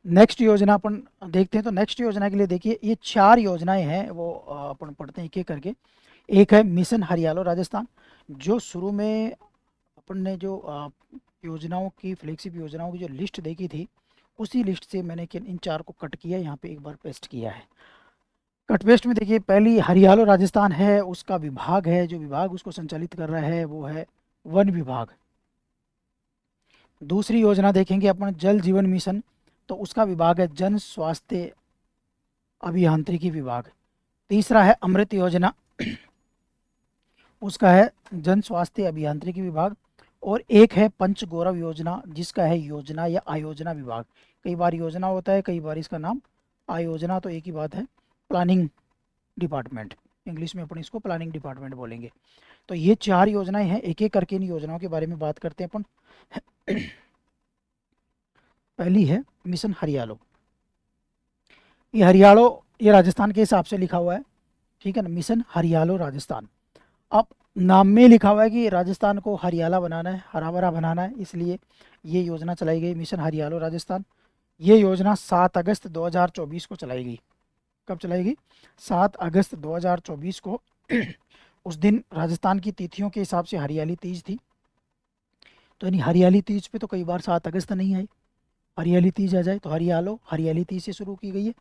Next योजना अपन देखते हैं। तो नेक्स्ट योजना के लिए देखिए, ये 4 योजनाएं हैं, वो अपन पढ़ते हैं एक-एक करके। एक है मिशन हरियालो राजस्थान, जो शुरू में अपन ने जो योजनाओं की, फ्लैगशिप योजनाओं की जो लिस्ट देखी थी, उसी लिस्ट से मैंने इन 4 को कट किया, यहाँ पे एक बार पेस्ट किया है। कट पेस्ट में देखिए, पहली हरियालो राजस्थान है, उसका विभाग है, जो विभाग उसको संचालित कर रहा है वो है वन विभाग। दूसरी योजना देखेंगे अपन, जल जीवन मिशन, तो उसका विभाग है जन स्वास्थ्य अभियांत्रिकी विभाग। तीसरा है अमृत योजना, उसका है जन स्वास्थ्य अभियांत्रिकी विभाग। और एक है पंचगौरव योजना, जिसका है योजना या आयोजना विभाग। कई बार योजना होता है, कई बार इसका नाम आयोजना, तो एक ही बात है, प्लानिंग डिपार्टमेंट। इंग्लिश में अपन इसको प्लानिंग डिपार्टमेंट बोलेंगे। तो ये 4 योजनाएं हैं, एक एक करके इन योजनाओं के बारे में बात करते हैं अपन। पहली है मिशन हरियालो। ये हरियालो, ये राजस्थान के हिसाब से लिखा हुआ है, ठीक है ना, मिशन हरियालो राजस्थान। अब नाम में लिखा हुआ है कि राजस्थान को हरियाला बनाना है, हरा भरा बनाना है, इसलिए ये योजना चलाई गई, मिशन हरियालो राजस्थान। ये योजना 7 अगस्त 2024 को चलाई गई। कब चलाई गई? 7 अगस्त 2024 को। उस दिन राजस्थान की तिथियों के हिसाब से हरियाली तीज थी, तो यानी हरियाली तीज पे तो कई बार 7 अगस्त नहीं आई, हरियाली तीज आ जाए तो हरियालो, हरियाली तीज से शुरू की गई है।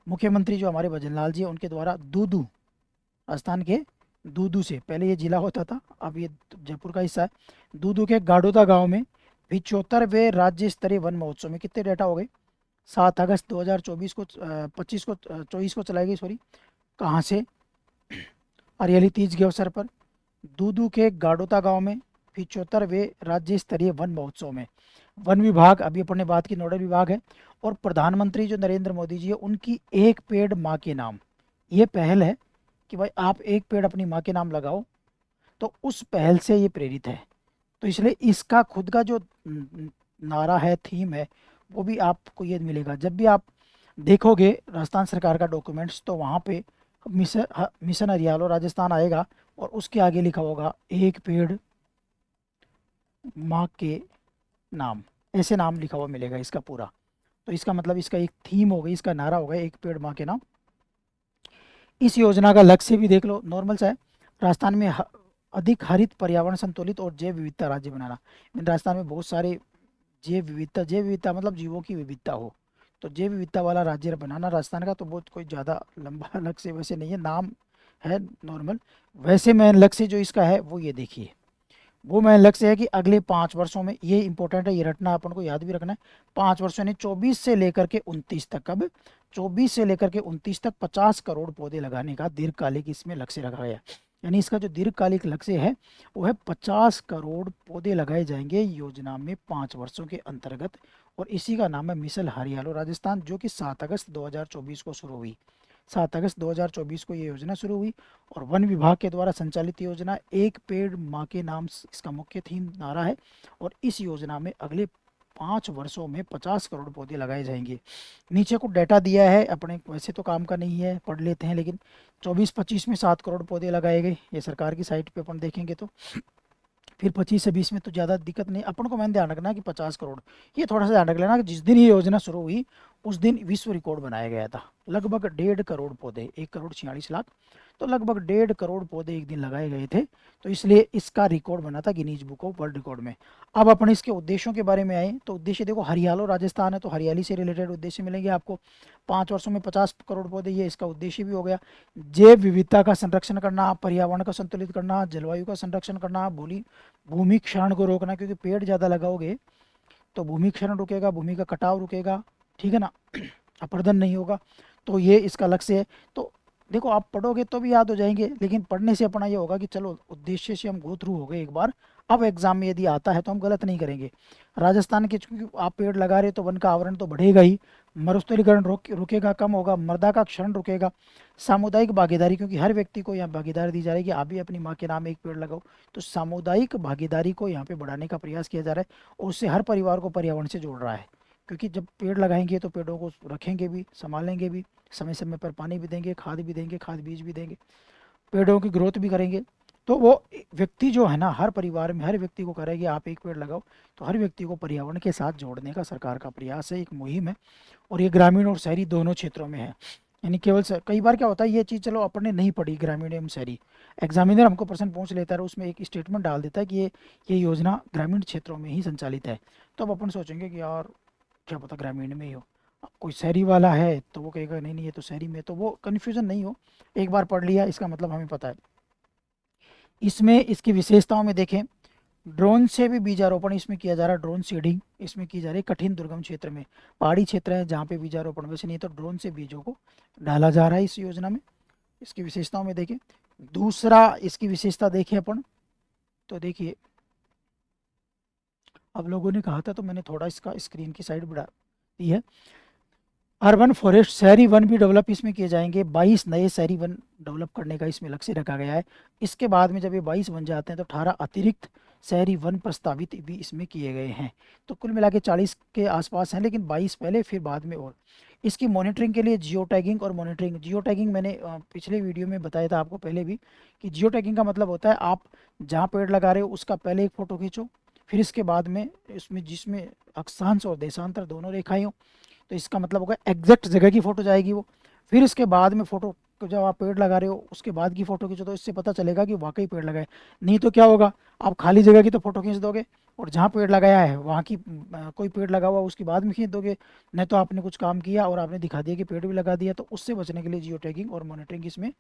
मुख्यमंत्री जो हमारे भजन लाल जी हैं, उनके द्वारा दूदू, राजस्थान के दूदू से, पहले ये जिला होता था, अब ये जयपुर का हिस्सा है, दूदू के गाडोदा गांव में 75वें राज्य स्तरीय वन महोत्सव में, कितने डेटा हो गए, 7 अगस्त 2024 को, 25 को, 24 को चलाई गई, सॉरी। कहाँ से? हरियाली तीज के अवसर पर दूदू के गाडोता गांव में 75वें राज्य स्तरीय वन महोत्सव में। वन विभाग, अभी अपन ने बात की, नोडल विभाग है। और प्रधानमंत्री जो नरेंद्र मोदी जी है, उनकी एक पेड़ माँ के नाम, ये पहल है कि भाई आप एक पेड़ अपनी माँ के नाम लगाओ, तो उस पहल से ये प्रेरित है। तो इसलिए इसका खुद का जो नारा है, थीम है, वो भी आपको ये मिलेगा। जब भी आप देखोगे राजस्थान सरकार का डॉक्यूमेंट्स, तो वहाँ पे मिशन हरियालो राजस्थान आएगा, और उसके आगे लिखा होगा एक पेड़ माँ के नाम, ऐसे नाम लिखा हुआ मिलेगा इसका पूरा। तो इसका मतलब, इसका एक थीम हो गई, इसका नारा हो गया एक पेड़ माँ के नाम। इस योजना का लक्ष्य भी देख लो, नॉर्मल सा है, राजस्थान में अधिक हरित, पर्यावरण संतुलित और जैव विविधता राज्य बनाना। राजस्थान में बहुत सारे जैव विविधता मतलब जीवों की विविधता हो, तो जैव विविधता वाला राज्य बनाना राजस्थान का। तो बहुत कोई ज़्यादा लंबा लक्ष्य वैसे नहीं है, नाम है नॉर्मल। वैसे मेन लक्ष्य जो इसका है वो ये देखिए, वो मेन लक्ष्य है कि अगले 5 वर्षों में, ये इंपॉर्टेंट है, ये रटना अपन को, याद भी रखना है। 5 वर्षों यानी 24 से लेकर के 29 तक, कब? 24 से लेकर के 29 तक 50 करोड़ पौधे लगाने का दीर्घकालिक इसमें लक्ष्य रखा गया है। यानी इसका जो दीर्घकालिक लक्ष्य है, वो है 50 करोड़ पौधे लगाए जाएंगे योजना में 5 वर्षों के अंतर्गत। और इसी का नाम है मिशन हरियालो राजस्थान, जो कि 7 अगस्त 2024 को शुरू हुई। 7 अगस्त 2024 को ये योजना शुरू हुई, और वन विभाग के द्वारा संचालित योजना एक पेड़ माँ के नाम, इसका मुख्य थीम नारा है। और इस योजना में अगले 5 वर्षों में 50 करोड़ पौधे लगाए जाएंगे। नीचे को डाटा दिया है, अपने वैसे तो काम का नहीं है, पढ़ लेते हैं, लेकिन 24-25 में 7 करोड़ पौधे लगाए गए, ये सरकार की साइट पे अपन देखेंगे तो। फिर 25 से 20 में तो ज़्यादा दिक्कत नहीं, अपन को मैंने ध्यान रखना है कि 50 करोड़। ये थोड़ा सा ध्यान रख लेना कि जिस दिन ये योजना शुरू हुई, उस दिन विश्व रिकॉर्ड बनाया गया था। लगभग 1.5 करोड़ पौधे, 1 करोड़ 46 लाख, तो लगभग 1.5 करोड़ पौधे एक दिन लगाए गए थे। तो इसलिए इसका रिकॉर्ड बना था Guinness book of world record में। अब अपन इसके उद्देश्यों के बारे में आए, तो उद्देश्य देखो, हरियालो राजस्थान है, तो हरियाली से रिलेटेड उद्देश्य मिलेंगे आपको। 5 वर्षों में 50 करोड़ पौधे, ये इसका उद्देश्य भी हो गया। जैव विविधता का संरक्षण करना, पर्यावरण का संतुलित करना, जलवायु का संरक्षण करना, भूमि क्षरण को रोकना, क्योंकि पेड़ ज़्यादा लगाओगे तो भूमि क्षरण रुकेगा, भूमि का कटाव रुकेगा, ठीक है ना, अपर्दन नहीं होगा। तो ये इसका लक्ष्य है। तो देखो, आप पढ़ोगे तो भी याद हो जाएंगे, लेकिन पढ़ने से अपना ये होगा कि चलो उद्देश्य से हम गो थ्रू हो गए एक बार, अब एग्जाम में यदि आता है तो हम गलत नहीं करेंगे। राजस्थान के, चूंकि आप पेड़ लगा रहे, तो वन का आवरण तो बढ़ेगा ही, मरुस्थलीकरण रुकेगा, कम होगा, मृदा का क्षरण रुकेगा। सामुदायिक भागीदारी, क्योंकि हर व्यक्ति को यहाँ भागीदारी दी जा रही है कि आप भी अपनी माँ के नाम एक पेड़ लगाओ, तो सामुदायिक भागीदारी को यहाँ पे बढ़ाने का प्रयास किया जा रहा है, और उससे हर परिवार को पर्यावरण से जोड़ रहा है। क्योंकि जब पेड़ लगाएंगे तो पेड़ों को रखेंगे भी, संभालेंगे भी, समय समय पर पानी भी देंगे, खाद भी देंगे, खाद बीज भी देंगे, पेड़ों की ग्रोथ भी करेंगे। तो वो व्यक्ति जो है ना, हर परिवार में हर व्यक्ति को कह रहा है कि आप एक पेड़ लगाओ। तो हर व्यक्ति को पर्यावरण के साथ जोड़ने का सरकार का प्रयास है, एक मुहिम है। और ये ग्रामीण और शहरी दोनों क्षेत्रों में है। यानी केवल कई बार क्या होता है, ये चीज़ चलो अपन ने नहीं पढ़ी ग्रामीण एवं शहरी, एग्जामिनर हमको प्रश्न पूछ लेता है और उसमें एक स्टेटमेंट डाल देता है कि ये योजना ग्रामीण क्षेत्रों में ही संचालित है। तो अब अपन सोचेंगे कि यार क्या पता ग्रामीण में ही हो। अब कोई शहरी वाला है तो वो कहेगा नहीं नहीं ये तो शहरी में है। तो वो कन्फ्यूज़न नहीं हो, एक बार पढ़ लिया इसका मतलब हमें पता है। इसमें इसकी विशेषताओं में देखें, ड्रोन से भी बीजारोपण इसमें किया जा रहा है, ड्रोन सीडिंग इसमें की जा रही है कठिन दुर्गम क्षेत्र में। पहाड़ी क्षेत्र है जहाँ पे बीजारोपण वैसे नहीं, तो ड्रोन से बीजों को डाला जा रहा है इस योजना में। इसकी विशेषताओं में देखें, दूसरा इसकी विशेषता देखें अपन, तो देखिए अब लोगों ने कहा था तो मैंने थोड़ा इसका स्क्रीन की साइड बढ़ा दी है। अर्बन फॉरेस्ट, शहरी वन भी डेवलप इसमें किए जाएंगे। 22 नए शहरी वन डेवलप करने का इसमें लक्ष्य रखा गया है। इसके बाद में जब ये 22 बन जाते हैं तो 18 अतिरिक्त शहरी वन प्रस्तावित भी इसमें किए गए हैं। तो कुल मिला के 40 के आसपास हैं, लेकिन 22 पहले फिर बाद में। और इसकी मॉनिटरिंग के लिए जियो टैगिंग और मॉनिटरिंग, जियो टैगिंग मैंने पिछले वीडियो में बताया था आपको पहले भी, कि जियो टैगिंग का मतलब होता है आप जहाँ पेड़ लगा रहे हो उसका पहले एक फ़ोटो खींचो, फिर इसके बाद में इसमें जिसमें अक्षांश और देशांतर दोनों रेखाएं हो, तो इसका मतलब होगा एग्जैक्ट जगह की फ़ोटो जाएगी वो। फिर इसके बाद में फ़ोटो जब आप पेड़ लगा रहे हो उसके बाद की फ़ोटो खींचो, तो इससे पता चलेगा कि वाकई पेड़ लगाए। नहीं तो क्या होगा, आप खाली जगह की तो फ़ोटो खींच दोगे और जहाँ पेड़ लगाया है वहाँ की कोई पेड़ लगा हुआ उसके बाद में खींच दोगे। नहीं तो आपने कुछ काम किया और आपने दिखा दिया कि पेड़ भी लगा दिया। तो उससे बचने के लिए जियो टैगिंग और मॉनिटरिंग इसमें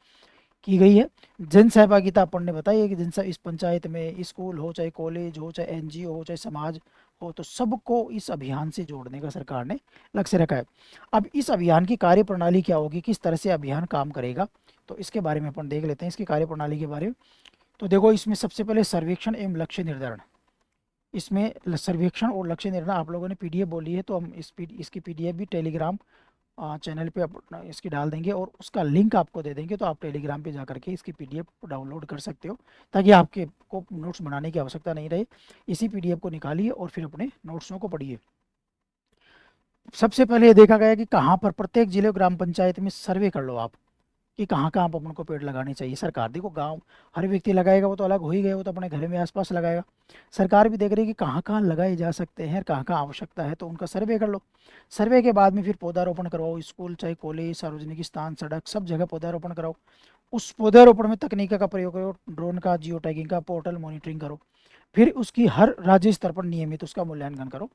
की गई है। जन सहभागिता अपन ने बताई है कि इस पंचायत में स्कूल हो, चाहे कॉलेज हो, चाहे एनजीओ हो, चाहे समाज हो, तो सबको इस अभियान से जोड़ने का सरकार ने लक्ष्य रखा है। अब इस अभियान की कार्यप्रणाली क्या होगी, किस तरह से अभियान काम करेगा, तो इसके बारे में अपन देख लेते हैं, इसकी कार्यप्रणाली के बारे में। तो देखो इसमें सबसे पहले सर्वेक्षण एवं लक्ष्य निर्धारण। इसमें सर्वेक्षण और लक्ष्य निर्धारण आप लोगों ने पीडीएफ बोली है, तो हम इसकी पीडीएफ भी टेलीग्राम चैनल पे इसकी डाल देंगे और उसका लिंक आपको दे देंगे। तो आप टेलीग्राम पे जा करके इसकी पीडीएफ डाउनलोड कर सकते हो, ताकि आपके को नोट्स बनाने की आवश्यकता नहीं रहे। इसी पीडीएफ को निकालिए और फिर अपने नोट्सों को पढ़िए। सबसे पहले ये देखा गया कि कहाँ पर प्रत्येक जिले ग्राम पंचायत में सर्वे कर लो आप, कि कहाँ कहाँ पर अपन को पेड़ लगाने चाहिए। सरकार देखो गांव हर व्यक्ति लगाएगा वो तो अलग हो ही गए, वो तो अपने घर में आसपास लगाएगा। सरकार भी देख रही है कि कहाँ कहाँ लगाए जा सकते हैं, कहाँ कहाँ आवश्यकता है, तो उनका सर्वे कर लो। सर्वे के बाद में फिर पौधारोपण करवाओ, स्कूल चाहे कॉलेज सार्वजनिक स्थान सड़क सब जगह पौधारोपण कराओ। उस पौधारोपण में तकनीक का प्रयोग करो, ड्रोन का, जियो टैगिंग का, पोर्टल मॉनिटरिंग करो। फिर उसकी हर राज्य स्तर पर नियमित उसका मूल्यांकन करो,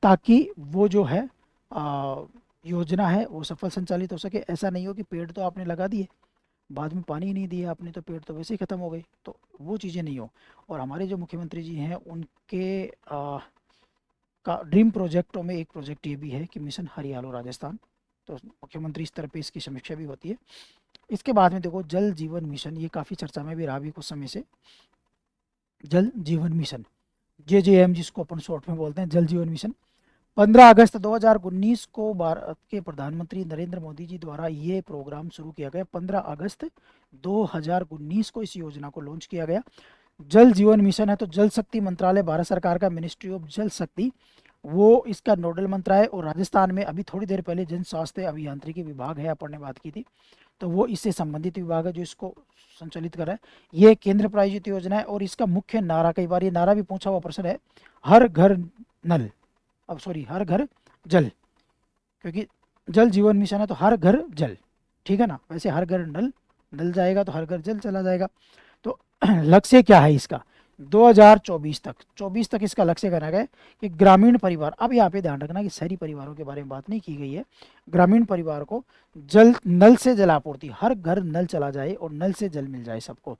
ताकि वो जो है आ, योजना है वो सफल संचालित हो सके। ऐसा नहीं हो कि पेड़ तो आपने लगा दिए, बाद में पानी ही नहीं दिया आपने, तो पेड़ तो वैसे ही ख़त्म हो गए, तो वो चीज़ें नहीं हो। और हमारे जो मुख्यमंत्री जी हैं उनके का ड्रीम प्रोजेक्टों में एक प्रोजेक्ट ये भी है कि मिशन हरियालो राजस्थान। तो मुख्यमंत्री स्तर पे इसकी समीक्षा भी होती है। इसके बाद में देखो जल जीवन मिशन, ये काफ़ी चर्चा में भी रहा अभी कुछ समय से। जल जीवन मिशन, JJM जिसको अपन शॉर्ट में बोलते हैं, जल जीवन मिशन। 15 अगस्त 2019 को भारत के प्रधानमंत्री नरेंद्र मोदी जी द्वारा ये प्रोग्राम शुरू किया गया। 15 अगस्त 2019 को इस योजना को लॉन्च किया गया। जल जीवन मिशन है तो जल शक्ति मंत्रालय, भारत सरकार का मिनिस्ट्री ऑफ जल शक्ति, वो इसका नोडल मंत्रालय। और राजस्थान में अभी थोड़ी देर पहले जन स्वास्थ्य अभियांत्रिकी विभाग है, अपन ने बात की थी, तो वो इससे संबंधित विभाग है जो इसको संचालित कर रहा है। ये केंद्र प्रायोजित योजना है और इसका मुख्य नारा, कई बार ये नारा भी पूछा हुआ प्रश्न है, हर घर नल, अब सॉरी हर घर जल, क्योंकि जल जीवन मिशन है तो हर घर जल, ठीक है ना। वैसे हर घर नल, नल जाएगा तो हर घर जल चला जाएगा। तो लक्ष्य क्या है इसका, 2024 तक, 24 तक इसका लक्ष्य करा गया कि ग्रामीण परिवार, अब यहाँ पे ध्यान रखना कि शहरी परिवारों के बारे में बात नहीं की गई है, ग्रामीण परिवार को जल, नल से जल आपूर्ति, हर घर नल चला जाए और नल से जल मिल जाए सबको,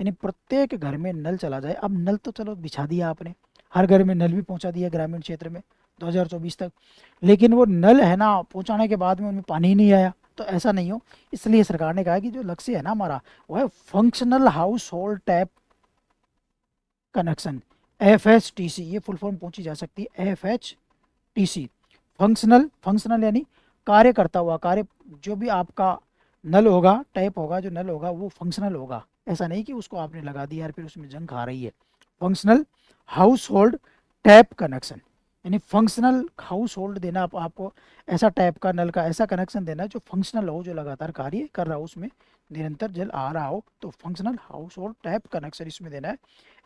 यानी प्रत्येक घर में नल चला जाए। अब नल तो चलो बिछा दिया आपने, हर घर में नल भी पहुंचा दिया ग्रामीण क्षेत्र में 2024 तक, लेकिन वो नल है ना पहुंचाने के बाद में उनमें पानी ही नहीं आया, तो ऐसा नहीं हो। इसलिए सरकार ने कहा कि जो लक्ष्य है ना हमारा वो है functional household tap connection, FHTC, ये फुल फॉर्म पूछी जा सकती है, FHTC। फंक्शनल, फंक्शनल यानी कार्य करता हुआ, कार्य, जो भी आपका नल होगा, टैप होगा, जो नल होगा वो फंक्शनल होगा। ऐसा नहीं कि उसको आपने लगा दिया और फिर उसमें जंग खा रही है। Functional household tap connection, यानी फंक्शनल हाउस होल्ड देना आपको, ऐसा टैप का, नल का ऐसा कनेक्शन देना जो फंक्शनल हो, जो लगातार कार्य कर रहा हो उसमें निरंतर जल आ रहा हो तो functional household tap connection इसमें देना है,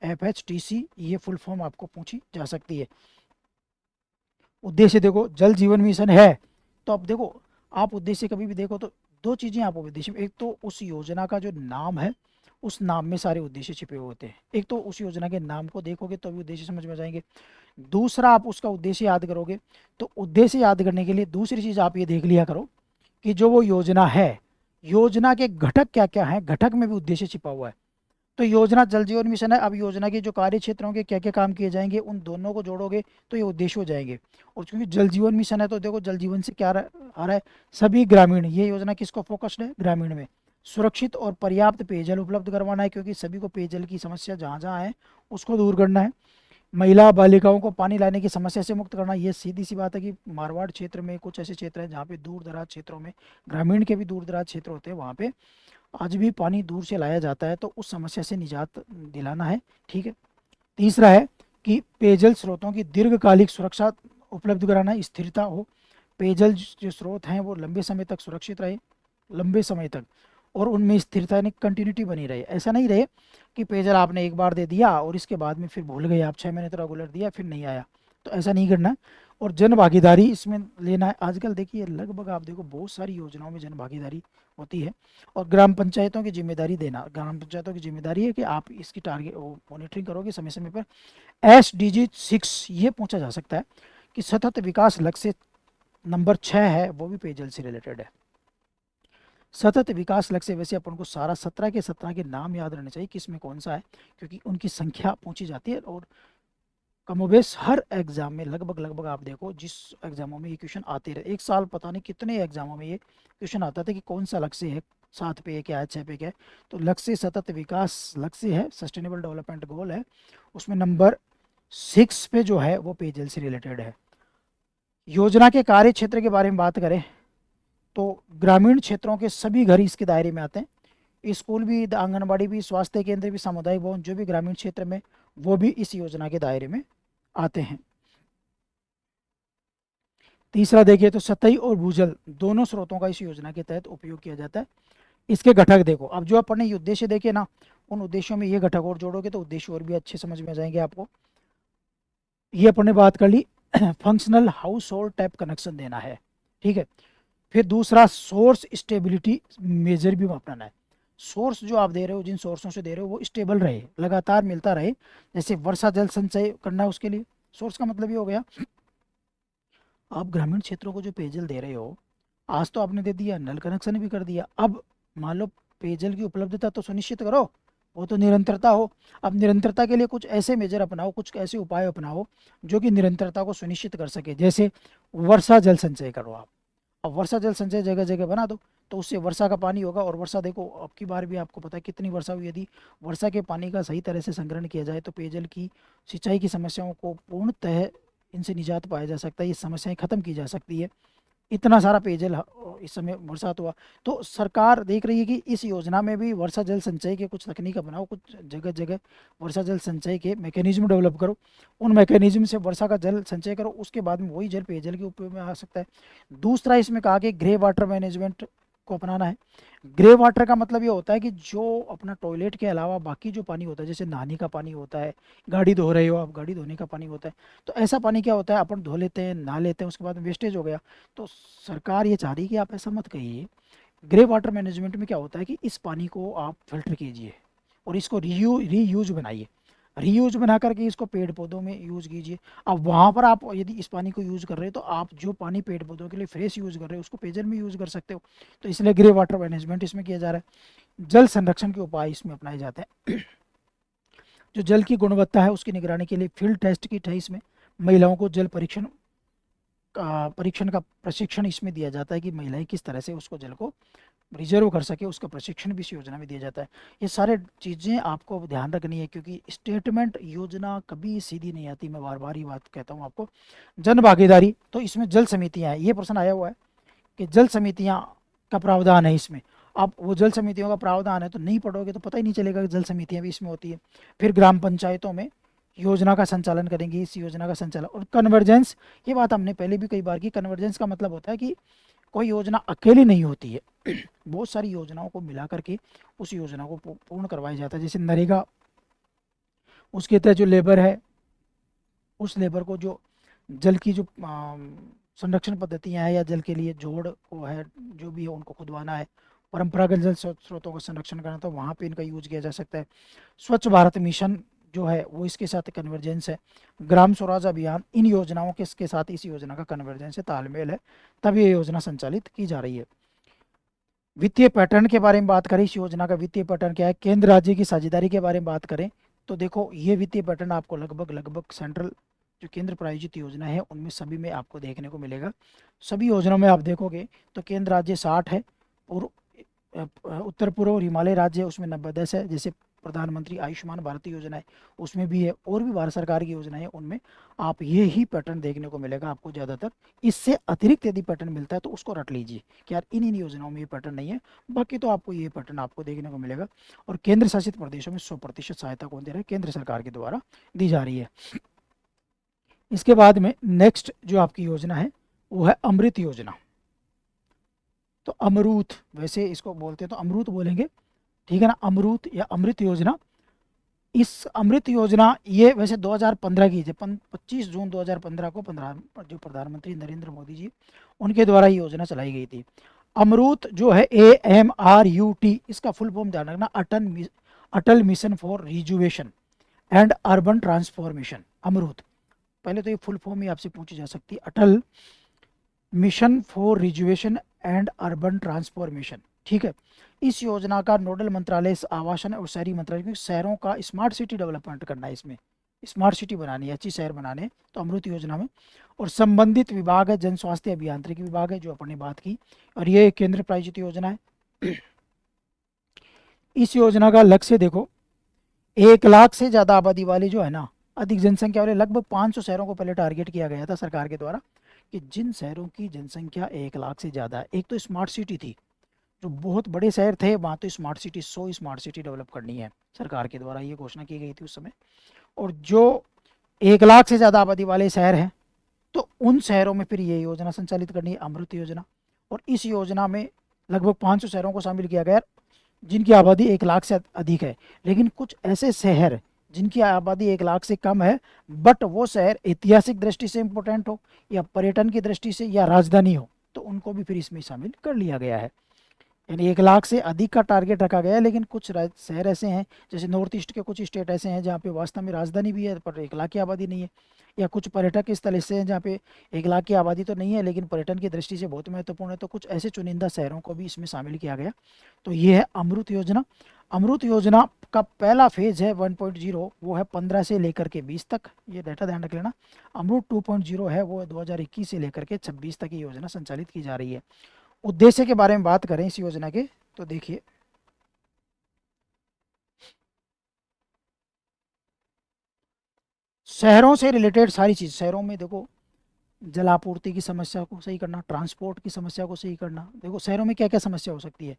FHTC, ये फुल फॉर्म आपको पूछी जा सकती है। उद्देश्य देखो, जल जीवन मिशन है, तो अब देखो आप उद्देश्य कभी भी देखो तो दो चीज़ें आप उद्देश्य में, एक तो उस योजना का जो नाम है, उस नाम में सारे उद्देश्य छिपे हुए होते हैं। एक तो उस योजना के नाम को देखोगे तो भी उद्देश्य समझ में आ जाएंगे, दूसरा आप उसका उद्देश्य याद करोगे। तो उद्देश्य याद करने के लिए दूसरी चीज़ आप ये देख लिया करो कि जो वो योजना है, योजना के घटक क्या क्या हैं, घटक में भी उद्देश्य छिपा हुआ है। तो योजना जल जीवन मिशन है, अब योजना के जो कार्य क्षेत्रों के क्या क्या काम किए जाएंगे उन दोनों को जोड़ोगे तो ये उद्देश्य हो जाएंगे। और क्योंकि जल जीवन मिशन है तो देखो जल जीवन से क्या आ रहा है, सभी ग्रामीण, ये योजना किसको फोकस्ड है, ग्रामीण में सुरक्षित और पर्याप्त पेयजल उपलब्ध करवाना है, क्योंकि सभी को पेयजल की समस्या जहाँ जहाँ है उसको दूर करना है। महिला बालिकाओं को पानी लाने की समस्या से मुक्त करना, ये सीधी सी बात है कि मारवाड़ क्षेत्र में कुछ ऐसे क्षेत्र हैं जहाँ पे दूर दराज क्षेत्रों में, ग्रामीण के भी दूर दराज क्षेत्र होते हैं, वहाँ पे आज भी पानी दूर से लाया जाता है, तो उस समस्या से निजात दिलाना है। ठीक है। तीसरा है कि पेयजल स्रोतों की दीर्घकालिक सुरक्षा उपलब्ध कराना, स्थिरता हो, पेयजल जो स्रोत हैं वो लंबे समय तक सुरक्षित रहे, लंबे समय तक, और उनमें स्थिरता यानी कंटिन्यूटी बनी रहे। ऐसा नहीं रहे कि पेयजल आपने एक बार दे दिया और इसके बाद में फिर भूल गए आप, 6 महीने तक रेगुलर दिया फिर नहीं आया, तो ऐसा नहीं करना है। और जन भागीदारी इसमें लेना है। आजकल देखिए लगभग आप देखो बहुत सारी योजनाओं में जन भागीदारी होती है, और ग्राम पंचायतों की जिम्मेदारी देना, ग्राम पंचायतों की जिम्मेदारी है कि आप इसकी टारगेट मॉनिटरिंग करोगे समय समय पर। SDG 6 ये पूछा जा सकता है कि सतत विकास लक्ष्य नंबर 6 है, वो भी पेयजल से रिलेटेड है। सतत विकास लक्ष्य, वैसे अपन को सारा 17 के 17 के नाम याद रहने चाहिए किसमें कौन सा है, क्योंकि उनकी संख्या पूछी जाती है। और कमोबेश हर एग्जाम में लगभग लगभग आप देखो जिस एग्जामों में ये क्वेश्चन आते रहे, एक साल पता नहीं कितने एग्जामों में ये क्वेश्चन आता था कि कौन सा लक्ष्य है, 7 पे क्या है, 6 पे क्या है। तो लक्ष्य सतत विकास लक्ष्य है, सस्टेनेबल डेवलपमेंट गोल है, उसमें नंबर 6 पे जो है वो पेयजल से रिलेटेड है। योजना के कार्य क्षेत्र के बारे में बात करें तो ग्रामीण क्षेत्रों के सभी घर इसके दायरे में आते हैं, स्कूल भी, आंगनबाड़ी भी, स्वास्थ्य केंद्र भी, सामुदायिक भवन जो भी ग्रामीण क्षेत्र में, वो भी इस योजना के दायरे में आते हैं। तीसरा देखिए तो सतही और भूजल दोनों स्रोतों का इस योजना के तहत उपयोग किया जाता है। इसके घटक देखो, अब जो अपन ने उद्देश्य देखे ना, उन उद्देश्यों में ये घटक और जोड़ोगे तो उद्देश्य और भी अच्छे समझ में आ जाएंगे आपको। ये अपन ने बात कर ली functional household tap connection देना है। ठीक है। फिर दूसरा सोर्स स्टेबिलिटी मेजर भी अपनाना है। सोर्स जो आप दे रहे हो, जिन सोर्सों से दे रहे हो वो स्टेबल रहे, लगातार मिलता रहे। जैसे वर्षा जल संचय करना है, उसके लिए सोर्स का मतलब ये हो गया, आप ग्रामीण क्षेत्रों को जो पेयजल दे रहे हो, आज तो आपने दे दिया, नल कनेक्शन भी कर दिया, अब मान लो पेयजल की उपलब्धता तो सुनिश्चित करो, वो तो निरंतरता हो। अब निरंतरता के लिए कुछ ऐसे मेजर अपनाओ, कुछ ऐसे उपाय अपनाओ जो कि निरंतरता को सुनिश्चित कर सके। जैसे वर्षा जल संचय करो आप, अब वर्षा जल संचय जगह जगह बना दो, तो उससे वर्षा का पानी होगा। और वर्षा देखो अब की बार भी आपको पता है कितनी वर्षा हुई, यदि वर्षा के पानी का सही तरह से संग्रहण किया जाए तो पेयजल की, सिंचाई की समस्याओं को पूर्णतः इनसे निजात पाया जा सकता है, ये समस्याएं खत्म की जा सकती है। इतना सारा पेयजल इस समय बरसात हुआ, तो सरकार देख रही है कि इस योजना में भी वर्षा जल संचय के कुछ तकनीक अपनाओ, कुछ जगह जगह वर्षा जल संचय के मैकेनिज्म डेवलप करो, उन मैकेनिज्म से वर्षा का जल संचय करो, उसके बाद में वही जल पेयजल के उपयोग में आ सकता है। दूसरा इसमें कहा कि ग्रे वाटर मैनेजमेंट को अपनाना है। ग्रे वाटर का मतलब ये होता है कि जो अपना टॉयलेट के अलावा बाकी जो पानी होता है, जैसे नहाने का पानी होता है, गाड़ी धो रहे हो आप, गाड़ी धोने का पानी होता है, तो ऐसा पानी क्या होता है, अपन धो लेते हैं, नहा लेते हैं, उसके बाद वेस्टेज हो गया। तो सरकार ये चाह रही है कि आप ऐसा मत कहिए। ग्रे वाटर मैनेजमेंट में क्या होता है कि इस पानी को आप फिल्टर कीजिए और इसको रीयूज बनाइए, रीयूज बना करके इसको पेड़ पौधों में यूज़ कीजिए। अब वहाँ पर आप यदि इस पानी को यूज़ कर रहे हो तो आप जो पानी पेड़ पौधों के लिए फ्रेश यूज़ कर रहे हो उसको पेयजल में यूज़ कर सकते हो। तो इसलिए ग्रे वाटर मैनेजमेंट इसमें किया जा रहा है। जल संरक्षण के उपाय इसमें अपनाए जाते हैं। जो जल की गुणवत्ता है उसकी निगरानी के लिए फील्ड टेस्ट की 28 में महिलाओं को जल परीक्षण का प्रशिक्षण इसमें दिया जाता है कि महिलाएं किस तरह से उसको जल को रिजर्व कर सके, उसका प्रशिक्षण भी इस योजना में दिया जाता है। ये सारे चीज़ें आपको ध्यान रखनी है, क्योंकि स्टेटमेंट योजना कभी सीधी नहीं आती, मैं बार बार ये बात कहता हूँ आपको। जन भागीदारी, तो इसमें जल समितियाँ हैं, ये प्रश्न आया हुआ है कि जल समितियाँ का प्रावधान है इसमें। अब वो जल समितियों का प्रावधान है तो नहीं पढ़ोगे तो पता ही नहीं चलेगा कि जल समितियाँ भी इसमें होती है। फिर ग्राम पंचायतों में योजना का संचालन करेंगी, इस योजना का संचालन और कन्वर्जेंस, ये बात हमने पहले भी कई बार की। कन्वर्जेंस का मतलब होता है कि कोई योजना अकेली नहीं होती है, बहुत सारी योजनाओं को मिला करके उस योजना को पूर्ण करवाया जाता है। जैसे नरेगा, उसके तहत जो लेबर है, उस लेबर को जो जल की जो संरक्षण पद्धतियाँ हैं या जल के लिए जोड़ को है, जो भी है उनको खुदवाना है, परंपरागत जल स्रोतों का संरक्षण करना, तो वहाँ पे इनका यूज किया जा सकता है। स्वच्छ भारत मिशन जो है वो इसके साथ कन्वर्जेंस है। ग्राम स्वराज अभियान, इन योजनाओं के साथ इस योजना का कन्वर्जेंस है, तालमेल है, तब ये योजना संचालित की जा रही है। वित्तीय पैटर्न के बारे में बात करें, इस योजना का वित्तीय पैटर्न क्या है, केंद्र राज्य की साझेदारी के बारे में बात करें तो देखो ये वित्तीय पैटर्न आपको लगभग सेंट्रल जो केंद्र प्रायोजित योजना है उनमें सभी में आपको देखने को मिलेगा। सभी योजनाओं में आप देखोगे तो केंद्र राज्य 60 है और उत्तर पूर्व और हिमालय राज्य है उसमें 90-10 है। जैसे प्रधानमंत्री आयुष्मान भारत योजना है उसमें भी है, और भी भारत सरकार की योजना है उनमें आप ये ही पैटर्न देखने को मिलेगा आपको ज़्यादातर। इससे अतिरिक्त यदि पैटर्न मिलता है तो उसको रट लीजिए कि यार इन योजनाओं में ये पैटर्न नहीं है, बाकी तो आपको ये पैटर्न आपको देखने को मिलेगा। और केंद्र शासित प्रदेशों में 100% सहायता कौन दे रहा है, केंद्र सरकार के द्वारा दी जा रही है। इसके बाद में नेक्स्ट जो आपकी योजना है वो है अमृत योजना। तो अमरूत, वैसे इसको बोलते हैं तो अमरूत बोलेंगे, ठीक है ना, अमरूत या अमृत योजना। इस अमृत योजना ये वैसे 2015 की है, 25 जून 2015 को जो प्रधानमंत्री नरेंद्र मोदी जी उनके द्वारा ये योजना चलाई गई थी। अमरूत जो है AMRUT, इसका फुल फॉर्म ध्यान रखना, Atal mission for rejuvenation and urban transformation. AMRUT, पहले तो ये फुल फॉर्म ही आपसे पूछी जा सकती है, Atal mission for rejuvenation and urban transformation, ठीक है। इस योजना का नोडल मंत्रालय आवासन और शहरी मंत्रालय, क्योंकि शहरों का स्मार्ट सिटी डेवलपमेंट करना है, इसमें स्मार्ट सिटी बनानी है, अच्छी शहर बनाने, तो अमृत योजना में। और संबंधित विभाग है जन स्वास्थ्य अभियांत्रिकी विभाग है जो अपनी बात की, और ये केंद्र प्रायोजित योजना है। इस योजना का लक्ष्य देखो, 1 लाख से ज़्यादा आबादी वाली जो है ना, अधिक जनसंख्या वाले लगभग 500 शहरों को पहले टारगेट किया गया था सरकार के द्वारा, कि जिन शहरों की जनसंख्या 1 लाख से ज़्यादा है। एक तो स्मार्ट सिटी थी, जो बहुत बड़े शहर थे वहाँ तो smart city 100 smart city develop करनी है, सरकार के द्वारा ये घोषणा की गई थी उस समय। और जो 1 लाख से ज़्यादा आबादी वाले शहर हैं तो उन शहरों में फिर ये योजना संचालित करनी है, अमृत योजना। और इस योजना में लगभग 500 शहरों को शामिल किया गया जिनकी आबादी 1 लाख से अधिक है। लेकिन कुछ ऐसे शहर जिनकी आबादी 1 लाख से कम है, बट वो शहर ऐतिहासिक दृष्टि से इम्पोर्टेंट हो या पर्यटन की दृष्टि से या राजधानी हो, तो उनको भी फिर इसमें शामिल कर लिया गया है। यानी 1 लाख से अधिक का टारगेट रखा गया है। लेकिन कुछ शहर ऐसे हैं, जैसे नॉर्थ ईस्ट के कुछ स्टेट ऐसे हैं जहाँ पे वास्तव में राजधानी भी है पर 1 लाख की आबादी नहीं है, या कुछ पर्यटक स्थल ऐसे हैं जहाँ पे 1 लाख की आबादी तो नहीं है लेकिन पर्यटन की दृष्टि से बहुत महत्वपूर्ण है, तो कुछ ऐसे चुनिंदा शहरों को भी इसमें शामिल किया गया। तो ये है अमृत योजना। अमृत योजना का पहला फेज है 1.0, वो है 15 से लेकर के 20 तक, ये डाटा ध्यान रख लेना। अमृत 2.0 है वो 2021 से लेकर के 26 तक ये योजना संचालित की जा रही है। उद्देश्य के बारे में बात करें इस योजना के, तो देखिए शहरों से रिलेटेड सारी चीज़, शहरों में देखो जलापूर्ति की समस्या को सही करना, ट्रांसपोर्ट की समस्या को सही करना। देखो शहरों में क्या क्या समस्या हो सकती है,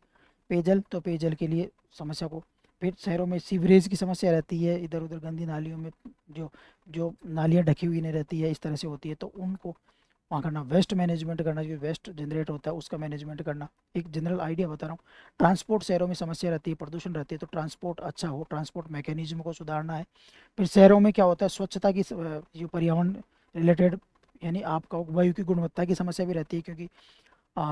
पेयजल, तो पेयजल के लिए समस्या को, फिर शहरों में सीवरेज की समस्या रहती है, इधर उधर गंदी नालियों में जो जो नालियाँ ढकी हुई नहीं रहती है, इस तरह से होती है, तो उनको वहाँ करना। वेस्ट मैनेजमेंट करना, जो वेस्ट जनरेट होता है उसका मैनेजमेंट करना। एक जनरल आइडिया बता रहा हूँ। ट्रांसपोर्ट, शहरों में समस्या रहती है, प्रदूषण रहती है, तो ट्रांसपोर्ट अच्छा हो, ट्रांसपोर्ट मैकेनिज्म को सुधारना है। फिर शहरों में क्या होता है, स्वच्छता की जो पर्यावरण रिलेटेड, यानी आपका वायु की गुणवत्ता की समस्या भी रहती है, क्योंकि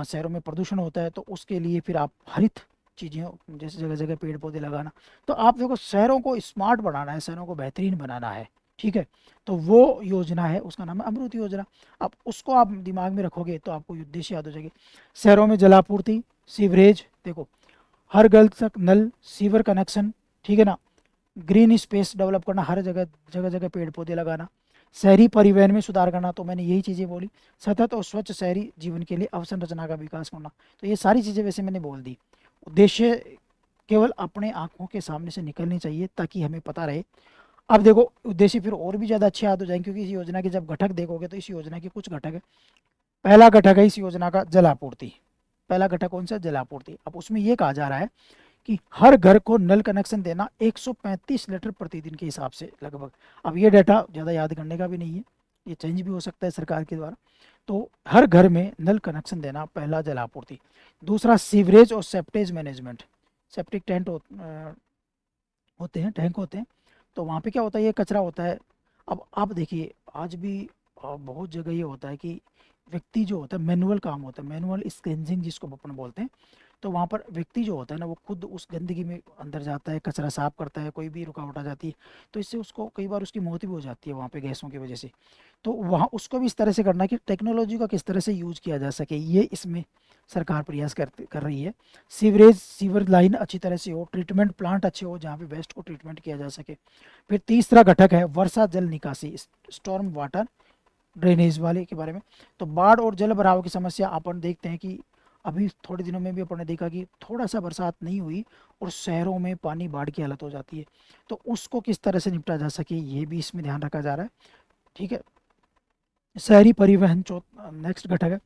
शहरों में प्रदूषण होता है, तो उसके लिए फिर आप हरित चीज़ें जैसे जगह जगह पेड़ पौधे लगाना। तो आप देखो शहरों को स्मार्ट बनाना है, शहरों को बेहतरीन बनाना है, ठीक है। तो वो योजना है, उसका नाम है अमृत योजना। अब उसको आप दिमाग में रखोगे तो आपको उद्देश्य याद हो जाएगी। शहरों में जलापूर्ति, सीवरेज, देखो हर घर तक नल, सीवर कनेक्शन, ठीक है ना। ग्रीन स्पेस डेवलप करना, हर जगह जगह जगह पेड़ पौधे लगाना। शहरी परिवहन में सुधार करना, तो मैंने यही चीज़ें बोली। सतत और स्वच्छ शहरी जीवन के लिए अवसंरचना का विकास करना, तो ये सारी चीज़ें वैसे मैंने बोल दी। उद्देश्य केवल अपने आंखों के सामने से निकलनी चाहिए ताकि हमें पता रहे। अब देखो उद्देश्य फिर और भी ज़्यादा अच्छे याद हो जाएंगे, क्योंकि इस योजना के जब घटक देखोगे तो इस योजना के कुछ घटक है। पहला घटक है इस योजना का जलापूर्ति। पहला घटक कौन सा, जलापूर्ति। अब उसमें ये कहा जा रहा है कि हर घर को नल कनेक्शन देना 135 लीटर प्रतिदिन के हिसाब से लगभग। अब ये डाटा ज़्यादा याद करने का भी नहीं है, ये चेंज भी हो सकता है सरकार के द्वारा। तो हर घर में नल कनेक्शन देना, पहला जल आपूर्ति। दूसरा सीवरेज और सेप्टेज मैनेजमेंट। सेप्टिक टैंक होते हैं, टैंक होते हैं, तो वहाँ पे क्या होता है, ये कचरा होता है। अब आप देखिए आज भी बहुत जगह ये होता है कि व्यक्ति जो होता है, मैनुअल काम होता है, मैनुअल स्क्रीनिंग जिसको अपन बोलते हैं, तो वहाँ पर व्यक्ति जो होता है ना, वो खुद उस गंदगी में अंदर जाता है, कचरा साफ करता है, कोई भी रुकावट आ जाती है, तो इससे उसको कई बार उसकी मौत भी हो जाती है वहाँ पे गैसों की वजह से। तो वहाँ उसको भी इस तरह से करना है कि टेक्नोलॉजी का किस तरह से यूज किया जा सके, ये इसमें सरकार प्रयास कर रही है। सीवरेज सीवर लाइन अच्छी तरह से हो, ट्रीटमेंट प्लांट अच्छे हो जहाँ पे वेस्ट को ट्रीटमेंट किया जा सके। फिर तीसरा घटक है वर्षा जल निकासी, स्टॉर्म वाटर ड्रेनेज वाले के बारे में। तो बाढ़ और जल भराव की समस्या अपन देखते हैं कि अभी थोड़े दिनों में भी अपन ने देखा कि थोड़ा सा बरसात नहीं हुई और शहरों में पानी बाढ़ की हालत हो जाती है, तो उसको किस तरह से निपटा जा सके ये भी इसमें ध्यान रखा जा रहा है। ठीक है। शहरी परिवहन नेक्स्ट घटक है,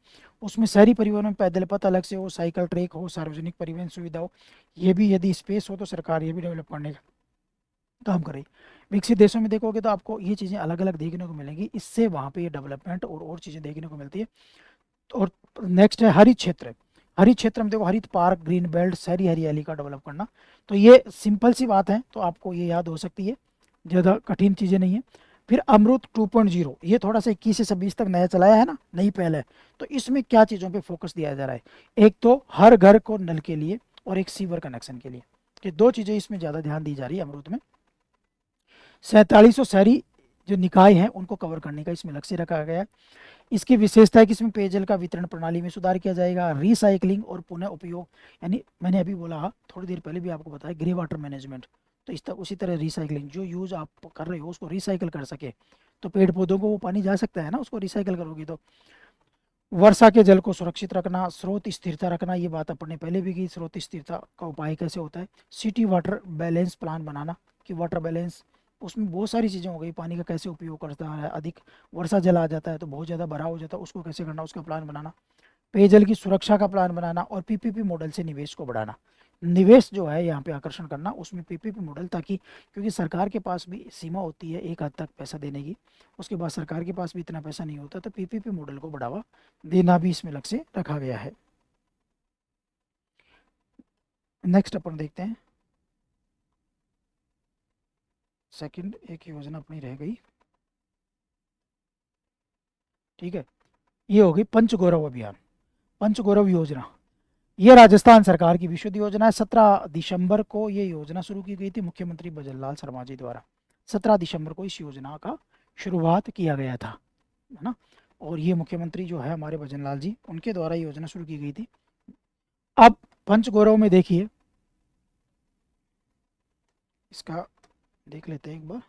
उसमें शहरी परिवहन में पैदल पथ अलग से हो, साइकिल ट्रैक हो, सार्वजनिक परिवहन सुविधा हो, ये भी यदि स्पेस हो तो सरकार ये भी डेवलप करने का काम करे। विकसित देशों में देखोगे तो आपको ये चीज़ें अलग अलग देखने को मिलेंगी, इससे वहाँ पे ये डेवलपमेंट और चीज़ें देखने को मिलती है। और नेक्स्ट है हरित क्षेत्र। हरित क्षेत्र में देखो हरित पार्क, ग्रीन बेल्ट, शहरी हरियाली का डेवलप करना। तो ये सिंपल सी बात है, तो आपको ये याद हो सकती है, ज़्यादा कठिन चीज़ें नहीं है। फिर अमृत 2.0, ये थोड़ा सा 21 से 26 तक नया चलाया है ना, नई पहल है। तो इसमें क्या चीज़ों पे फोकस दिया जा रहा है, एक तो हर घर को नल के लिए और एक सीवर कनेक्शन के लिए, कि दो चीज़ें इसमें ज़्यादा ध्यान दी जा रही है अमृत में। 4700 शहरी जो निकाय हैं उनको कवर करने का इसमें लक्ष्य रखा गया है। इसकी विशेषता है कि इसमें पेयजल का वितरण प्रणाली में सुधार किया जाएगा, रिसाइकलिंग और पुनः उपयोग, यानी मैंने अभी बोला थोड़ी देर पहले भी आपको बताया ग्रे वाटर मैनेजमेंट, तो इस तरह उसी तरह रिसाइकलिंग, जो यूज आप कर रहे हो उसको रिसाइकल कर सके, तो पेड़ पौधों को वो पानी जा सकता है ना, उसको रिसाइकल करोगे तो। वर्षा के जल को सुरक्षित रखना, स्रोत स्थिरता रखना, ये बात अपने पहले भी की, स्रोत स्थिरता का उपाय कैसे होता है। सिटी वाटर बैलेंस प्लान बनाना, कि वाटर बैलेंस, उसमें बहुत सारी चीज़ें हो गई, पानी का कैसे उपयोग करता है, अधिक वर्षा जल आ जाता है तो बहुत ज़्यादा भरा हो जाता है, उसको कैसे करना, उसका प्लान बनाना। पेयजल की सुरक्षा का प्लान बनाना और पीपीपी मॉडल से निवेश को बढ़ाना। निवेश जो है यहाँ पे आकर्षण करना, उसमें पीपीपी मॉडल, ताकि क्योंकि सरकार के पास भी सीमा होती है एक हद तक पैसा देने की, उसके बाद सरकार के पास भी इतना पैसा नहीं होता, तो पीपीपी मॉडल को बढ़ावा देना भी इसमें लक्ष्य रखा गया है। नेक्स्ट अपन देखते हैं, सेकंड एक योजना अपनी रह गई। ठीक है, ये होगी पंचगौरव अभियान। पंचगौरव योजना, ये राजस्थान सरकार की विशुद्ध योजना है। 17 दिसंबर को ये योजना शुरू की गई थी मुख्यमंत्री भजनलाल शर्मा जी द्वारा। 17 दिसंबर को इस योजना का शुरुआत किया गया था, है ना। और ये मुख्यमंत्री जो है हमारे भजनलाल जी, उनके द्वारा ये योजना शुरू की गई थी। अब पंचगौरव में देखिए, इसका देख लेते हैं एक बार।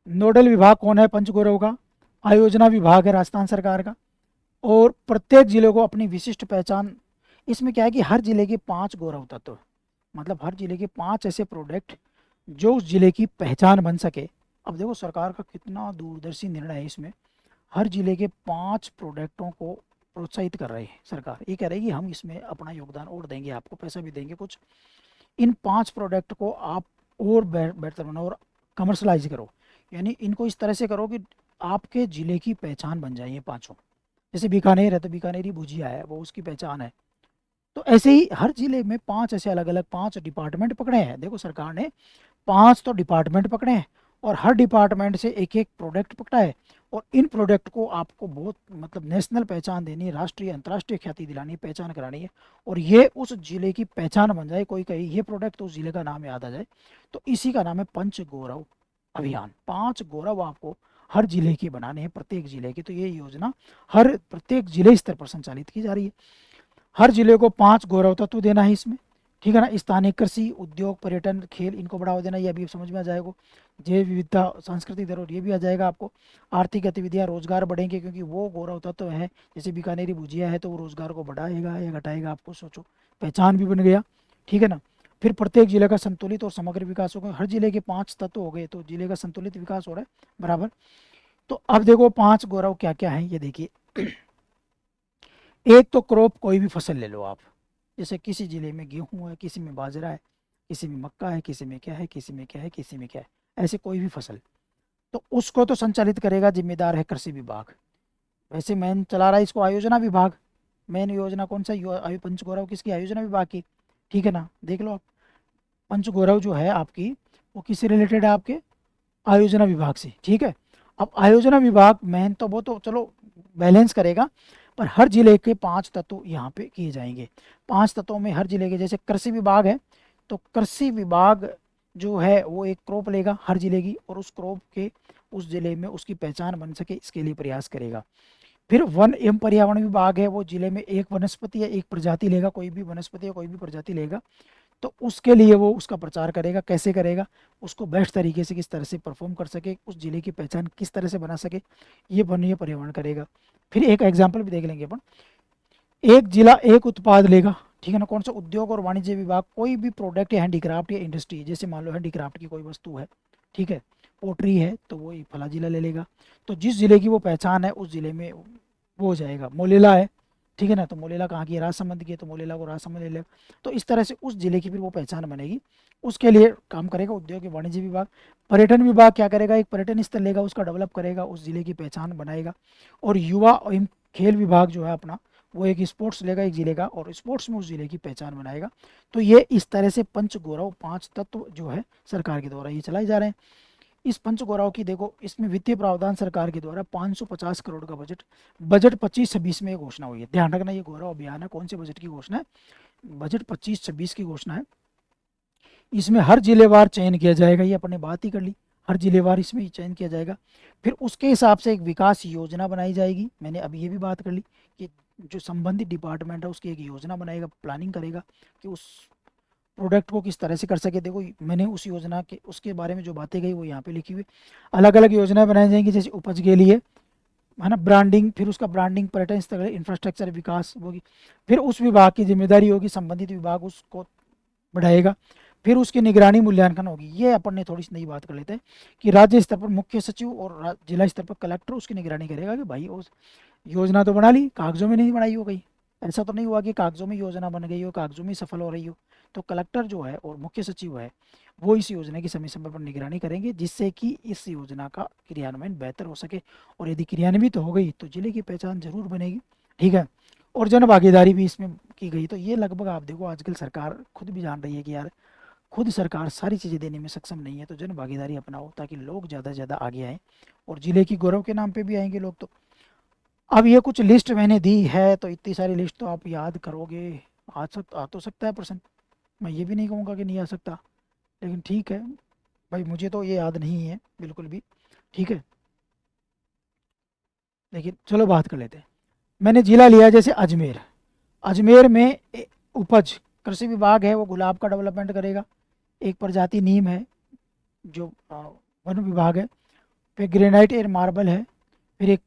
नोडल विभाग कौन है पंचगौरव का, आयोजना विभाग है राजस्थान सरकार का। और प्रत्येक जिले को अपनी विशिष्ट पहचान, इसमें क्या है कि हर जिले के 5 गौरव तत्व, मतलब हर जिले के 5 ऐसे प्रोडक्ट जो उस जिले की पहचान बन सके। अब देखो सरकार का कितना दूरदर्शी निर्णय है इसमें, हर जिले के 5 प्रोडक्टों को प्रोत्साहित कर रही है सरकार, ये कह रही है कि हम इसमें अपना योगदान और देंगे, आपको पैसा भी देंगे कुछ, इन 5 प्रोडक्ट को आप और बेहतर बनाओ और कमर्शलाइज करो, यानी इनको इस तरह से करो कि आपके ज़िले की पहचान बन जाए ये पाँचों। जैसे बीकानेर है तो बीकानेरी भुजिया है, वो उसकी पहचान है। तो ऐसे ही हर जिले में 5 ऐसे अलग अलग 5 डिपार्टमेंट पकड़े हैं, देखो सरकार ने 5 तो डिपार्टमेंट पकड़े हैं, और हर डिपार्टमेंट से एक एक प्रोडक्ट पकड़ा है, और इन प्रोडक्ट को आपको बहुत मतलब नेशनल पहचान देनी है, राष्ट्रीय अंतर्राष्ट्रीय ख्याति दिलानी है, पहचान करानी है, और ये उस जिले की पहचान बन जाए, कोई कहे ये प्रोडक्ट तो उस जिले का नाम याद आ जाए, तो इसी का नाम है पंच गौरव अभियान। 5 गौरव आपको हर जिले की बनाने हैं, प्रत्येक जिले की। तो ये योजना हर प्रत्येक जिले स्तर पर संचालित की जा रही है। हर जिले को 5 गौरव तत्व देना है इसमें, ठीक है ना। स्थानीय कृषि, उद्योग, पर्यटन, खेल, इनको बढ़ावा देना, ये अभी समझ में आ जाएगा। जैव विविधता, सांस्कृतिक धरोहर, ये भी आ जाएगा आपको। आर्थिक गतिविधियां, रोजगार बढ़ेंगे, क्योंकि वो गौरव तत्व है, जैसे बीकानेरी भुजिया है तो वो रोजगार को बढ़ाएगा या घटाएगा, आपको सोचो, पहचान भी बन गया, ठीक है ना। फिर प्रत्येक जिले का संतुलित और समग्र विकास होगा, हर जिले के 5 तत्व हो गए तो जिले का संतुलित विकास हो रहा है बराबर। तो अब देखो 5 गौरव क्या क्या है ये देखिए। एक तो क्रॉप, कोई भी फसल ले लो आप, जैसे किसी जिले में गेहूं है, किसी में बाजरा है, किसी में मक्का है, किसी में क्या है, किसी में क्या है, किसी में क्या है, ऐसे कोई भी फसल, तो उसको तो संचालित करेगा, जिम्मेदार है कृषि विभाग। वैसे मेन चला रहा है इसको आयोजना विभाग। मेन योजना कौन सा, आयु पंचगौरव किसकी, आयोजना विभाग की, ठीक है ना। देख लो आप, पंचगौरव जो है आपकी, वो किससे रिलेटेड है, आपके आयोजना विभाग से, ठीक है। अब आयोजना विभाग मेन तो वो तो चलो बैलेंस करेगा, पर हर जिले के 5 तत्व यहाँ पे किए जाएंगे। 5 तत्वों में हर जिले के, जैसे कृषि विभाग है, तो कृषि विभाग जो है वो एक क्रॉप लेगा हर जिले की, और उस क्रॉप के उस जिले में उसकी पहचान बन सके, इसके लिए प्रयास करेगा। फिर वन एवं पर्यावरण विभाग है, वो जिले में एक वनस्पति या एक प्रजाति लेगा, कोई भी वनस्पति या कोई भी प्रजाति लेगा, तो उसके लिए वो उसका प्रचार करेगा। कैसे करेगा, उसको बेस्ट तरीके से किस तरह से परफॉर्म कर सके, उस जिले की पहचान किस तरह से बना सके, ये वन्य पर्यावरण करेगा। फिर एक एग्जाम्पल भी देख लेंगे अपन, एक जिला एक उत्पाद लेगा, ठीक है ना। कौन सा, उद्योग और वाणिज्य विभाग, कोई भी प्रोडक्ट या हैंडीक्राफ्ट या इंडस्ट्री, जैसे मान लो हैंडीक्राफ्ट की कोई वस्तु है, ठीक है, पोट्री है, तो वो फला जिला ले लेगा। तो जिस जिले की वो पहचान है उस जिले में वो हो जाएगा। मोलेला है, ठीक है ना, तो मोलेला कहाँ की है, राजसमंद की है, तो मोलेला को राजसमंद ले लेगा। तो इस तरह से उस जिले की फिर वो पहचान बनेगी, उसके लिए काम करेगा उद्योग एवं वाणिज्य विभाग। पर्यटन विभाग क्या करेगा, एक पर्यटन स्थल लेगा, उसका डेवलप करेगा, उस जिले की पहचान बनाएगा। और युवा एवं खेल विभाग जो है अपना, वो एक स्पोर्ट्स लेगा एक जिले का, और स्पोर्ट्स में उस जिले की पहचान बनाएगा। तो ये इस तरह से पंचगौरव 5 तत्व जो है सरकार के द्वारा ये चलाए जा रहे हैं। इस पंचगौरव की देखो, इसमें वित्तीय प्रावधान सरकार के द्वारा 550 करोड़ का बजट, बजट 25-26 में ये घोषणा हुई है। ध्यान रखना, ये गौरव अभियान है, कौन से बजट की घोषणा है, बजट 25-26 की घोषणा है। इसमें हर जिलेवार चयन किया जाएगा, ये अपने बात ही कर ली, हर जिलेवार इसमें चयन किया जाएगा। फिर उसके हिसाब से एक विकास योजना बनाई जाएगी, मैंने अभी ये भी बात कर ली कि जो संबंधित डिपार्टमेंट है उसकी एक योजना बनाएगा, प्लानिंग करेगा कि उस प्रोडक्ट को किस तरह से कर सके। देखो मैंने उस योजना के उसके बारे में जो बातें कही वो यहाँ पे लिखी हुई। अलग अलग योजनाएं बनाई जाएंगी, जैसे उपज के लिए, है ना, ब्रांडिंग, फिर उसका ब्रांडिंग, पर्यटन स्थल, इंफ्रास्ट्रक्चर विकास होगी। फिर उस विभाग की जिम्मेदारी होगी, संबंधित विभाग उसको बढ़ाएगा। फिर उसकी निगरानी मूल्यांकन होगी। ये अपन ने थोड़ी सी नई बात कर लेते हैं कि राज्य स्तर पर मुख्य सचिव और जिला स्तर पर कलेक्टर उसकी निगरानी करेगा कि भाई उस योजना तो बना ली, कागजों में नहीं बनाई हो गई, ऐसा तो नहीं हुआ कि कागजों में योजना बन गई हो, कागजों में सफल हो रही हो। तो कलेक्टर जो है और मुख्य सचिव है, वो इस योजना की समय समय पर निगरानी करेंगे, जिससे कि इस योजना का क्रियान्वयन बेहतर हो सके। और यदि क्रियान्वित हो गई तो जिले की पहचान जरूर बनेगी, ठीक है। और जन भागीदारी भी इसमें की गई। तो ये लगभग आप देखो, आजकल सरकार खुद भी जान रही है कि यार खुद सरकार सारी चीज़ें देने में सक्षम नहीं है, तो जन भागीदारी अपनाओ ताकि लोग ज़्यादा से ज़्यादा आगे आएँ, और जिले की गौरव के नाम पे भी आएंगे लोग। तो अब ये कुछ लिस्ट मैंने दी है, तो इतनी सारी लिस्ट तो आप याद करोगे, आ तो सकता है प्रश्न, मैं ये भी नहीं कहूँगा कि नहीं आ सकता, लेकिन ठीक है भाई, मुझे तो ये याद नहीं है बिल्कुल भी, ठीक है। लेकिन चलो बात कर लेते हैं। मैंने जिला लिया जैसे अजमेर, अजमेर में उपज, कृषि विभाग है वो गुलाब का डेवलपमेंट करेगा, एक प्रजाति नीम है जो वन विभाग है। फिर ग्रेनाइट एयर मार्बल है। फिर एक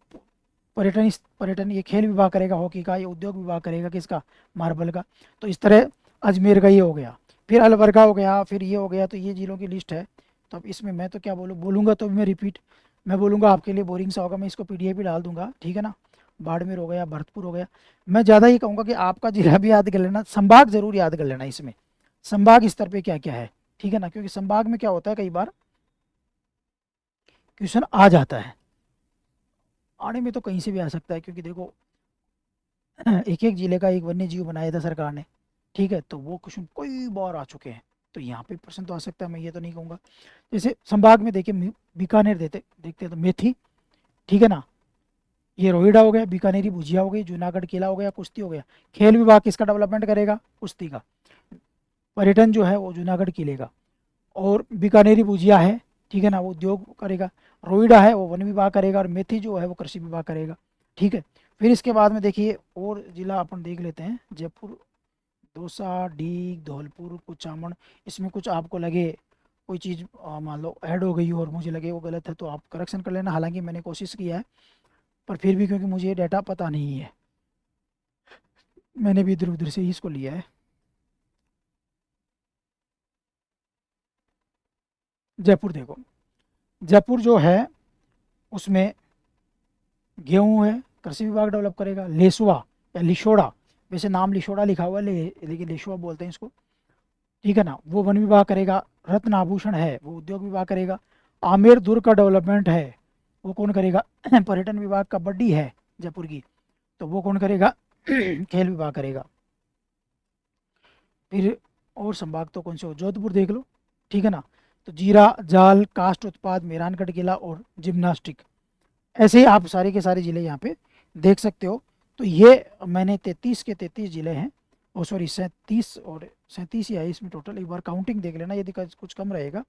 पर्यटन ये खेल विभाग करेगा हॉकी का, ये उद्योग विभाग करेगा किसका, मार्बल का। तो इस तरह अजमेर का ये हो गया। फिर अलवर का हो गया, फिर ये हो गया। तो ये जिलों की लिस्ट है। तो अब इसमें मैं तो क्या बोलूँगा तो भी मैं रिपीट, मैं बोलूँगा आपके लिए बोरिंग सा होगा, मैं इसको पीडीएफ भी डाल दूंगा, ठीक है ना। बाड़मेर हो गया, भरतपुर हो गया। मैं ज़्यादा ये कहूँगा कि आपका जिला भी याद कर लेना, संभाग जरूर याद कर लेना इसमें, संभाग स्तर पे क्या क्या है, ठीक है ना। क्योंकि संभाग में क्या होता है, कई बार क्वेश्चन आ जाता है, आने में तो कहीं से भी आ सकता है, क्योंकि देखो एक एक जिले का एक वन्य जीव बनाया था सरकार ने, ठीक है। तो वो क्वेश्चन कई बार आ चुके हैं, तो यहाँ पे प्रश्न तो आ सकता है, मैं ये तो नहीं कहूँगा। जैसे संभाग में देखिए, बीकानेर देखते हैं तो मेथी, ठीक है ना, ये रोहिड़ा हो गया, बीकानेरी भुजिया हो गई, जूनागढ़ किला हो गया, कुश्ती हो गया। खेल विभाग किसका डेवलपमेंट करेगा, कुश्ती का। पर्यटन जो है वो जूनागढ़ किले का, और बीकानेरी भुजिया है, ठीक है ना, वो उद्योग करेगा। रोहिड़ा है वो वन विभाग करेगा, और मेथी जो है वो कृषि विभाग करेगा, ठीक है। फिर इसके बाद में देखिए और जिला अपन देख लेते हैं, जयपुर, दौसा, डीग, धौलपुर, कुचामन। इसमें कुछ आपको लगे कोई चीज़ मान लो ऐड हो गई हो और मुझे लगे वो गलत है, तो आप करेक्शन कर लेना। हालांकि मैंने कोशिश किया है, पर फिर भी क्योंकि मुझे डाटा पता नहीं है, मैंने भी इधर उधर से ही इसको लिया है। जयपुर देखो, जयपुर जो है उसमें गेहूँ है, कृषि विभाग डेवलप करेगा। लेसुआ या लिशोड़ा, वैसे नाम लिशोड़ा लिखा हुआ है लेकिन लेसुआ बोलते हैं इसको, ठीक है ना, वो वन विभाग करेगा। रत्न आभूषण है वो उद्योग विभाग करेगा। आमेर दुर्ग का डेवलपमेंट है वो कौन करेगा? पर्यटन विभाग। कबड्डी है जयपुर की, तो वो कौन करेगा? खेल विभाग करेगा। फिर और संभाग तो कौन से हो, जोधपुर देख लो, ठीक है ना। तो जीरा, जाल, काष्ठ उत्पाद, मेहरानगढ़ किला और जिम्नास्टिक, ऐसे ही आप सारे के सारे ज़िले यहाँ पे देख सकते हो। तो ये मैंने 33 के 33 ज़िले हैं, ओ सॉरी 37 और 37 ही है इसमें टोटल, एक बार काउंटिंग देख लेना, यदि कुछ कम रहेगा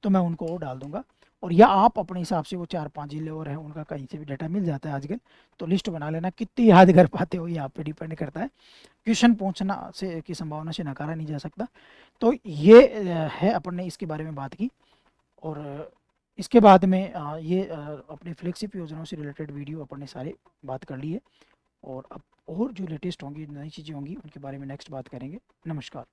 तो मैं उनको और डाल दूंगा। और या आप अपने हिसाब से वो 4-5 ज़िले और हैं उनका कहीं से भी डाटा मिल जाता है आजकल, तो लिस्ट बना लेना। कितनी याद कर पाते हो ये आप पे डिपेंड करता है, क्वेश्चन पूछना से की संभावना से नकारा नहीं जा सकता। तो ये है, अपन ने इसके बारे में बात की। और इसके बाद में ये अपने फ्लैगशिप योजनाओं से रिलेटेड वीडियो अपन ने सारे बात कर ली है। और अब और जो लेटेस्ट होंगी, नई चीज़ें होंगी, उनके बारे में नेक्स्ट बात करेंगे। नमस्कार।